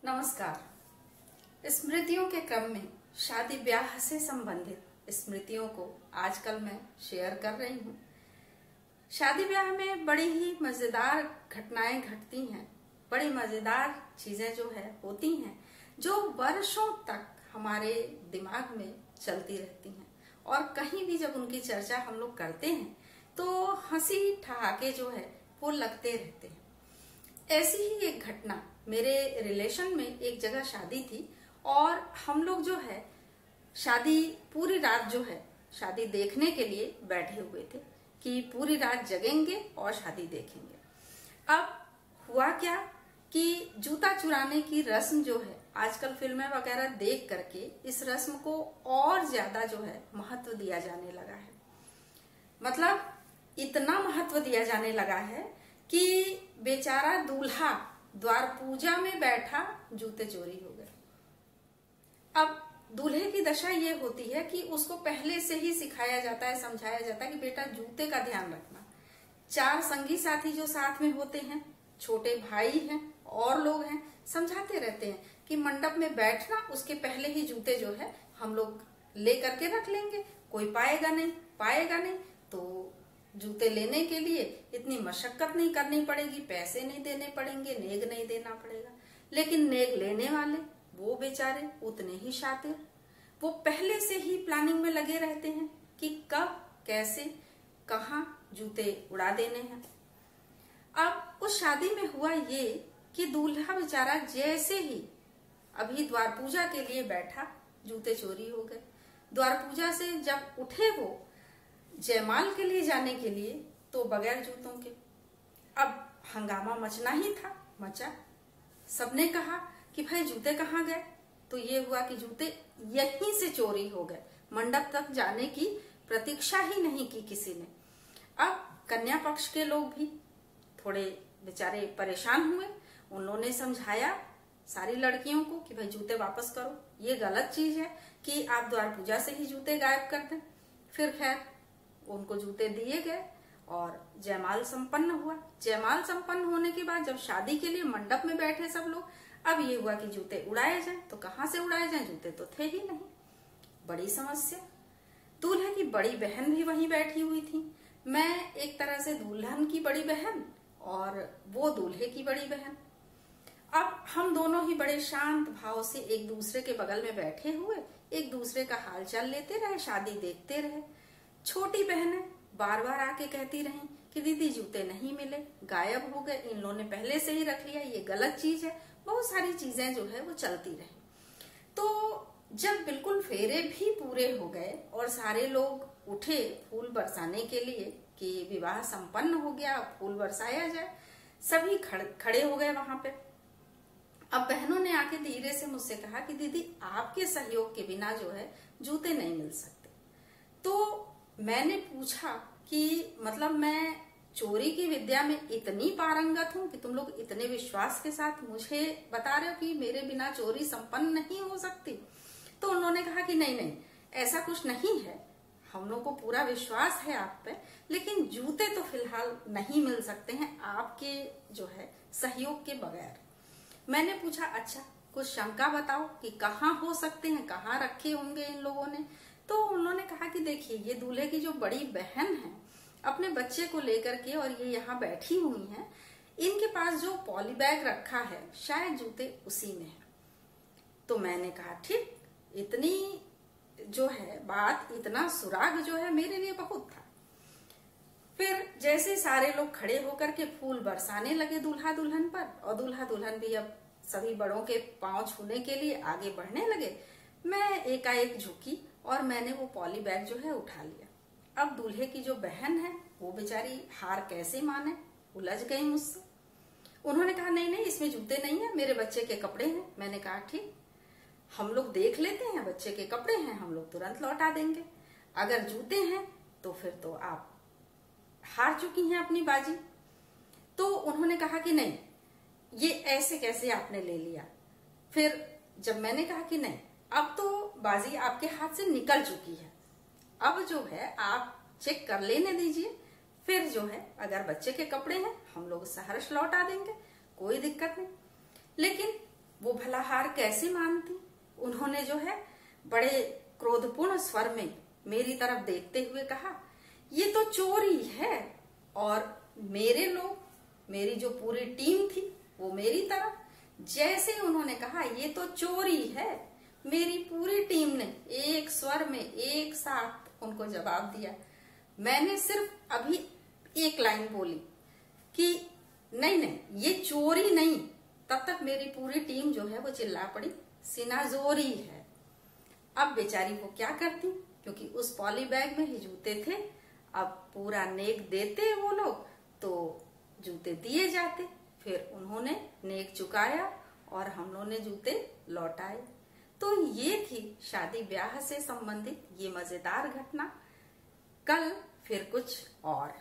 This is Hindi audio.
नमस्कार। स्मृतियों के क्रम में शादी ब्याह से संबंधित स्मृतियों को आजकल मैं शेयर कर रही हूँ। शादी ब्याह में बड़ी ही मजेदार घटनाएं घटती हैं, बड़ी मजेदार चीजें जो है होती हैं, जो वर्षों तक हमारे दिमाग में चलती रहती हैं और कहीं भी जब उनकी चर्चा हम लोग करते हैं तो हंसी ठहाके जो है वो लगते रहते हैं। ऐसी ही एक घटना, मेरे रिलेशन में एक जगह शादी थी और हम लोग जो है शादी पूरी रात जो है शादी देखने के लिए बैठे हुए थे कि पूरी रात जगेंगे और शादी देखेंगे। अब हुआ क्या कि जूता चुराने की रस्म जो है आजकल फिल्में वगैरह देख करके इस रस्म को और ज्यादा जो है महत्व दिया जाने लगा है। मतलब इतना महत्व दिया जाने लगा है कि बेचारा दूल्हा द्वार पूजा में बैठा जूते चोरी हो गए। अब दूल्हे की दशा ये होती है कि उसको पहले से ही सिखाया जाता है, समझाया जाता है कि बेटा जूते का ध्यान रखना। चार संगी साथी जो साथ में होते हैं, छोटे भाई हैं और लोग हैं, समझाते रहते हैं कि मंडप में बैठना, उसके पहले ही जूते जो है हम लोग ले करके रख लेंगे, कोई पाएगा नहीं। तो जूते लेने के लिए इतनी मशक्कत नहीं करनी पड़ेगी, पैसे नहीं देने पड़ेंगे, नेग नहीं देना पड़ेगा। लेकिन नेग लेने वाले वो बेचारे उतने ही शातिर, वो पहले से ही प्लानिंग में लगे रहते हैं कि कब कैसे कहाँ जूते उड़ा देने हैं। अब उस शादी में हुआ ये कि दूल्हा बेचारा जैसे ही अभी द्वार पूजा के लिए बैठा, जूते चोरी हो गए। द्वार पूजा से जब उठे वो जयमाल के लिए जाने के लिए तो बगैर जूतों के। अब हंगामा मचना ही था, मचा। सबने कहा कि भाई जूते कहाँ गए? तो ये हुआ कि जूते यहीं से चोरी हो गए। मंडप तक जाने की प्रतीक्षा ही नहीं की किसी ने। अब कन्या पक्ष के लोग भी थोड़े बेचारे परेशान हुए। उन्होंने समझाया सारी लड़कियों को कि भाई जूते वापस करो, ये गलत चीज है कि आप द्वार पूजा से ही जूते गायब कर दें। फिर खैर उनको जूते दिए गए और जयमाल संपन्न हुआ। जयमाल संपन्न होने के बाद जब शादी के लिए मंडप में बैठे सब लोग, अब ये हुआ कि जूते उड़ाए जाएं। तो कहाँ से उड़ाए जाएं? जूते तो थे ही नहीं। बड़ी समस्या। दूल्हे की बड़ी बहन भी वहीं बैठी हुई थी। मैं एक तरह से दुल्हन की बड़ी बहन और वो दूल्हे की बड़ी बहन। अब हम दोनों ही बड़े शांत भाव से एक दूसरे के बगल में बैठे हुए एक दूसरे का हालचाल लेते रहे, शादी देखते रहे। छोटी बहनें बार बार आके कहती रहीं कि दीदी जूते नहीं मिले, गायब हो गए, इन लोगों ने पहले से ही रख लिया, ये गलत चीज है। बहुत सारी चीजें जो है वो चलती रही। तो जब बिल्कुल फेरे भी पूरे हो गए और सारे लोग उठे फूल बरसाने के लिए कि विवाह संपन्न हो गया, फूल बरसाया जाए, सभी खड़े हो गए वहां पे। अब बहनों ने आके धीरे से मुझसे कहा कि दीदी आपके सहयोग के बिना जो है जूते नहीं मिल सकते। तो मैंने पूछा कि मतलब मैं चोरी की विद्या में इतनी पारंगत हूँ कि तुम लोग इतने विश्वास के साथ मुझे बता रहे हो कि मेरे बिना चोरी संपन्न नहीं हो सकती? तो उन्होंने कहा कि नहीं, ऐसा कुछ नहीं है, हम लोग को पूरा विश्वास है आप पे, लेकिन जूते तो फिलहाल नहीं मिल सकते हैं आपके जो है सहयोग के बगैर। मैंने पूछा अच्छा कुछ शंका बताओ कि कहाँ हो सकते हैं, कहाँ रखे होंगे इन लोगों ने? तो उन्होंने कहा कि देखिए ये दूल्हे की जो बड़ी बहन है अपने बच्चे को लेकर के और ये यहाँ बैठी हुई हैं, इनके पास जो पॉली बैग रखा है शायद जूते उसी में है। तो मैंने कहा ठीक, इतनी जो है बात, इतना सुराग जो है मेरे लिए बहुत था। फिर जैसे सारे लोग खड़े होकर के फूल बरसाने लगे दूल्हा दुल्हन पर और दूल्हा दुल्हन भी अब सभी बड़ों के पांव छूने के लिए आगे बढ़ने लगे, मैं एकाएक झुकी और मैंने वो पॉली बैग जो है उठा लिया। अब दूल्हे की जो बहन है वो बेचारी हार कैसे माने, उलझ गई मुझसे। उन्होंने कहा नहीं इसमें जूते नहीं है, मेरे बच्चे के कपड़े हैं। मैंने कहा ठीक, हम लोग देख लेते हैं, बच्चे के कपड़े हैं, हम लोग तुरंत लौटा देंगे। अगर जूते हैं तो फिर तो आप हार चुकी हैं अपनी बाजी। तो उन्होंने कहा कि नहीं, ये ऐसे कैसे आपने ले लिया? फिर जब मैंने कहा कि नहीं, अब तो बाजी आपके हाथ से निकल चुकी है, अब जो है आप चेक कर लेने दीजिए, फिर जो है अगर बच्चे के कपड़े हैं हम लोग सहर्ष लौटा देंगे, कोई दिक्कत नहीं। लेकिन वो भला हार कैसे मानती। उन्होंने जो है बड़े क्रोधपूर्ण स्वर में मेरी तरफ देखते हुए कहा, ये तो चोरी है। और मेरे लोग, मेरी जो पूरी टीम थी वो मेरी तरफ, जैसे ही उन्होंने कहा ये तो चोरी है, मेरी पूरी टीम ने एक स्वर में एक साथ उनको जवाब दिया। मैंने सिर्फ अभी एक लाइन बोली कि नहीं नहीं ये चोरी नहीं, तब तक मेरी पूरी टीम जो है वो चिल्ला पड़ी, सिनाजोरी है। अब बेचारी वो क्या करती, क्योंकि उस पॉली बैग में ही जूते थे। अब पूरा नेक देते वो लोग तो जूते दिए जाते, फिर उन्होंने नेक चुकाया और हम लोगों ने जूते लौटाए। तो ये थी शादी ब्याह से संबंधित ये मजेदार घटना। कल फिर कुछ और।